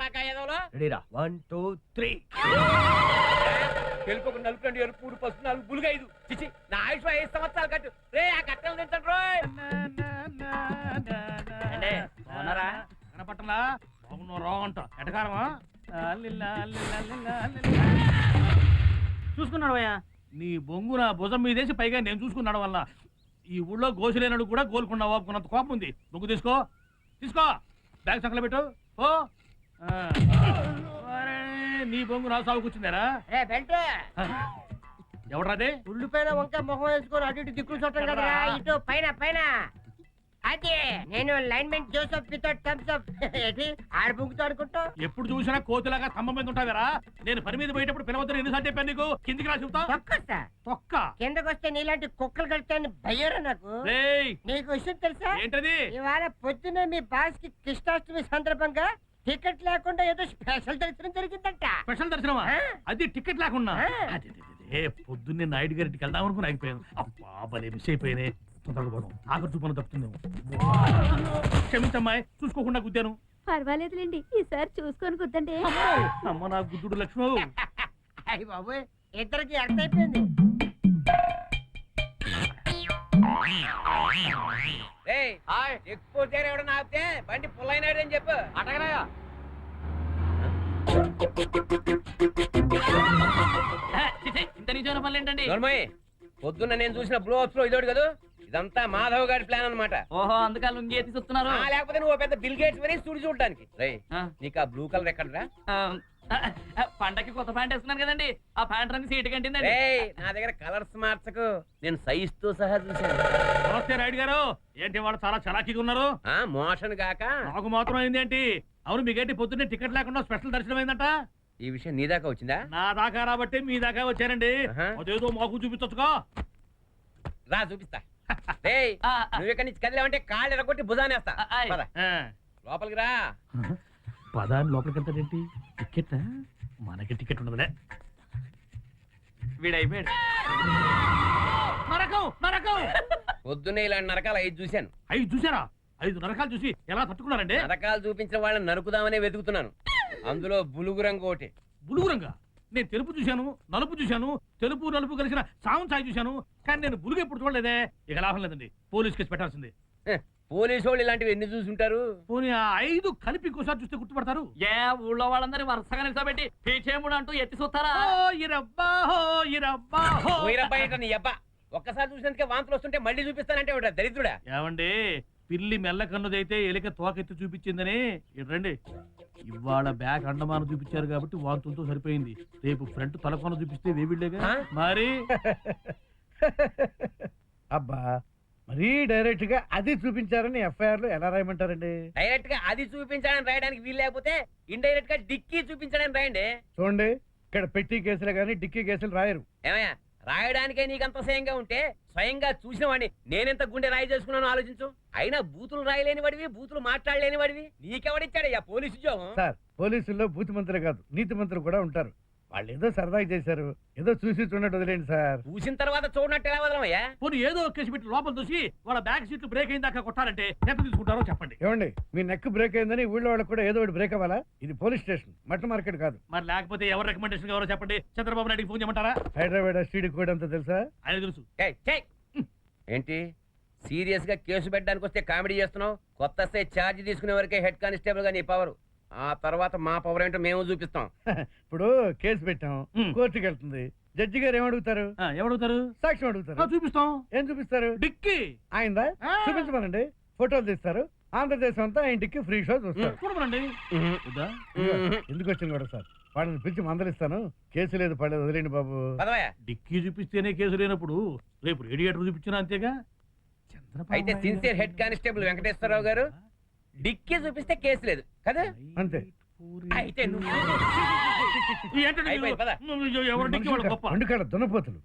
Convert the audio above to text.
పటాకా ఏదోలో రెడీరా 1 2 3 తెలుపు నలుపు రెండు ఎరుపు మూడు పసుపు నాలుగు బులుగు ఐదు చిచి నా ఆయుష్ 5 సంవత్సరాలు కట్టు రే ఆ కట్టెలు తింటాను రోయ్ కనపట్టలా బాగున్నా రా అంట ఎటకారమా చూసుకున్నాడు అయ్యా నీ బొంగు నా భుజం మీదేసి పైగా నేను చూసుకున్నాడు వల్ల ఈ ఊళ్ళో గోసులేనాడు కూడా గోల్కొండ వాపుకున్నంత కోపం ఉంది బొంగు తీసుకో తీసుకో బ్యాగ్ సంకల పెట్టు ఓ నీ బొంగు నా సాగు కూర్చుందారా ఎవడ్రాదే ఉల్లు పైన వంక మొహం వేసుకొని అటు ఇటు దిక్కులు చుట్టం కదా ఇటు పైన పైన అదే నేను లైన్మెంట్ జోసెఫ్ వితౌట్ థమ్స్ అప్ ఆడ బుంగుతో అనుకుంటా ఎప్పుడు చూసినా కోతిలాగా స్తంభం మీద ఉంటావేరా నేను పని మీద పోయేటప్పుడు పిలవద్దని ఎన్నిసార్లు చెప్పాను నీకు కిందికి రా చెబుతా తొక్క కిందకు వస్తే నీలాంటి కుక్కలు కలుతాయని భయ్యారా నాకు నీకు విషయం తెలుసా ఏంటది ఇవాళ పొద్దున్న మీ బాస్ కి కృష్ణాష్టమి సందర్భంగా టికెట్ లేకుండా ఏదో స్పెషల్ దర్శనం జరిగిందంట స్పెషల్ దర్శనమా అది టికెట్ లేకుండా పొద్దున్నే నాయుడు గారింటికి వెళ్దాం అనుకుని ఆగిపోయాను అబ్బా భలే మిస్ అయిపోయానే తొందరగా పోదాం ఆఖరి చూపను తప్పుతుందేమో క్షమించమ్మాయి చూసుకోకుండా గుద్దాను పర్వాలేదులేండి ఈసారి చూసుకొని కుద్దండి అమ్మ నా గుద్దుడు లక్ష్మణు అయ్యి బాబు ఇద్దరికి అర్థం అయిపోయింది ఎక్కువ ఎవడన్నా ఆపితే బండి పుల్లైనాడు అని చెప్పు అటగరాయా ఇంత నిజమైన పనులు ఏంటండి పొద్దున్న నేను చూసిన బ్లో అప్స్ లో ఇదోడు కదా ఇదంతా మాధవ్ గారి ప్లాన్ అన్నమాట ఓహో అందుకే లుంగి ఎత్తి చూస్తున్నారు లేకపోతే నువ్వు పెద్ద బిల్ గేట్స్ అని స్టూడియో చూడడానికి నీకు ఆ బ్లూ కలర్ ఎక్కడరా పండకి కొత్త ప్యాంట్ వేసుకున్నాను కదండి ఆ ప్యాంట్ రంగు సీటు కంటిందండి నా దగ్గర కలర్స్ మార్చకు నేను సైజ్ తో సహా చూసాను నమస్తే రాయుడు గారు ఏంటి వాళ్ళు చాలా చలాకీగా ఉన్నారు మోషన్ కాక నాకు మాత్రం అయింది ఏంటి అవును మీకేంటి పొద్దున్నే టికెట్ లేకుండా స్పెషల్ దర్శనం అయిందంట ఈ విషయం నీ దాకా వచ్చిందా నా దాకా రాబట్టి మీ దాకా వచ్చానండి అదేదో మాకు చూపించొచ్చుగా రా చూపిస్తా నువ్వు ఇక్కడి నుంచి కదిలేవంటే కాళ్ళు ఎరగొట్టి భుజానేస్తా లోపలికి రా పదాన్ని లోపలికి వెళ్తాడేంటి టికెట్ మనకి టికెట్ ఉండదులే వీడైపోయాడు నరకం నరకం పొద్దున్నే ఇలాంటి నరకాలు 5 చూశాను 5 చూసారా 5 నరకాలు చూసి ఎలా తట్టుకున్నారండి నరకాలు చూపించిన వాళ్ళని నరుకుదామనే వెతుకుతున్నాను అందులో బులుగు రంగు ఒకటి బులుగు రంగా నేను తెలుపు చూశాను నలుపు చూశాను తెలుపు నలుపు కలిసిన సావం ఛాయ్ చూశాను కానీ నేను బులుగు ఎప్పుడు చూడలేదే ఇక లాభం లేదండి పోలీస్ కేసు పెట్టాల్సింది పోలీసు వాళ్ళు ఇలాంటివి ఎన్ని చూసుంటారు పోనీ ఆ 5 కలిపి ఇంకోసారి చూస్తే గుర్తుపడతారు ఊళ్ళో వాళ్ళందరూ వరుసగా నిలబెట్టి పీచేముడు అంటూ ఎత్తి చూస్తారా నీ అబ్బా ఒక్కసారి చూసినందుకే వాంతులు వస్తుంటే మళ్ళీ చూపిస్తానంటే దరిద్రుడా ఏమండి పిల్లి మెల్ల కన్నుదైతే ఎలిక తోకెత్తి చూపించిందని రండి ఇవాళ బ్యాగ్ అండమాన చూపించారు కాబట్టి వాంతులతో సరిపోయింది రేపు ఫ్రంట్ తలకొన చూపిస్తే వేవిళ్ళేగా మరి అబ్బా మరీ డైరెక్ట్ గా అది చూపించారని ఎఫ్ఐఆర్ లో ఎలా రాయమంటారండి డైరెక్ట్ గా అది చూపించాడని రాయడానికి వీలు లేకపోతే ఇండైరెక్ట్ గా డిక్కీ చూపించాడని రాయండి చూడండి ఇక్కడ పెట్టి కేసులు గానీ డిక్కీ కేసులు రాయరు ఏమయ్యా రాయడానికే నీకంత స్వయంగా ఉంటే స్వయంగా చూసిన వాడిని నేనెంత గుండె రాయి చేసుకున్నాను ఆలోచించు అయినా బూతులు రాయలేని వాడివి బూతులు మాట్లాడలేని వాడివి నీకెవడిచ్చాడయ్యా పోలీసు ఉద్యోగం సార్ పోలీసుల్లో బూత్ మంత్రులు కాదు నీతి మంత్రులు కూడా ఉంటారు వాళ్ళు ఏదో సరదాగా చేశారు ఏదో చూసి చూడట్టు వదిలేండి సార్ చూసిన తర్వాత చూడనట్టు ఎలా వదలమయ్యా పోనీ ఏదో కేసు పెట్టి లోపల చూసి వాళ్ళ బ్యాక్ సీట్లు బ్రేక్ అయిన దాకా కొట్టారంటే ఎంత తీసుకుంటారో చెప్పండి ఏమండి మీ నెక్ బ్రేక్ అయిందని ఊళ్ళో వాళ్ళకి కూడా ఏదో ఒకటి బ్రేక్ అవ్వాలా ఇది పోలీస్ స్టేషన్ మటన్ మార్కెట్ కాదు మరి లేకపోతే ఎవరు రికమెండేషన్ ఎవరో చెప్పండి చంద్రబాబు నాయుడికి ఫోన్ చేయమంటారా హైదరాబాద్ స్టీడీ కోడ్ అంతా తెలుసా ఆయన తెలుసు ఏంటి సీరియస్ గా కేసు పెట్టడానికి వస్తే కామెడీ చేస్తున్నావు కొత్త ఛార్జ్ తీసుకునే వరకే హెడ్ కానిస్టేబుల్ గా నీ పవర్ ఆ తర్వాత మా పవర్ ఏంటో మేము చూపిస్తాం ఇప్పుడు కేసు పెట్టాం కోర్టుకి వెళ్తుంది జడ్జి గారు ఏమడుగుతారు సాక్ష్యం అడుగుతారు చూపిస్తాం ఏం చూపిస్తారు డిక్కీ ఆయిందా చూపించమనండి ఫోటోలు తీస్తారు ఆంధ్రదేశం అంతా ఇంటికి ఫ్రీ షో చూస్తారు చూడమనండి ఎందుకు వచ్చింది కూడా సార్ వాళ్ళని పిలిచి మందలిస్తాను కేసు లేదు పడలేదు వదిలేండి బాబు డిక్కీ చూపిస్తేనే కేసు లేనప్పుడు రేపు రేడియేటర్ చూపించినా అంతేగా అయితే సిన్సియర్ హెడ్ కానిస్టేబుల్ వెంకటేశ్వరరావు గారు డిక్కీ చూపిస్తే కేసు లేదు కదా అంతే అయితే ఎవరు డిక్కీ వాళ్ళు గొప్ప దున్నపోతులు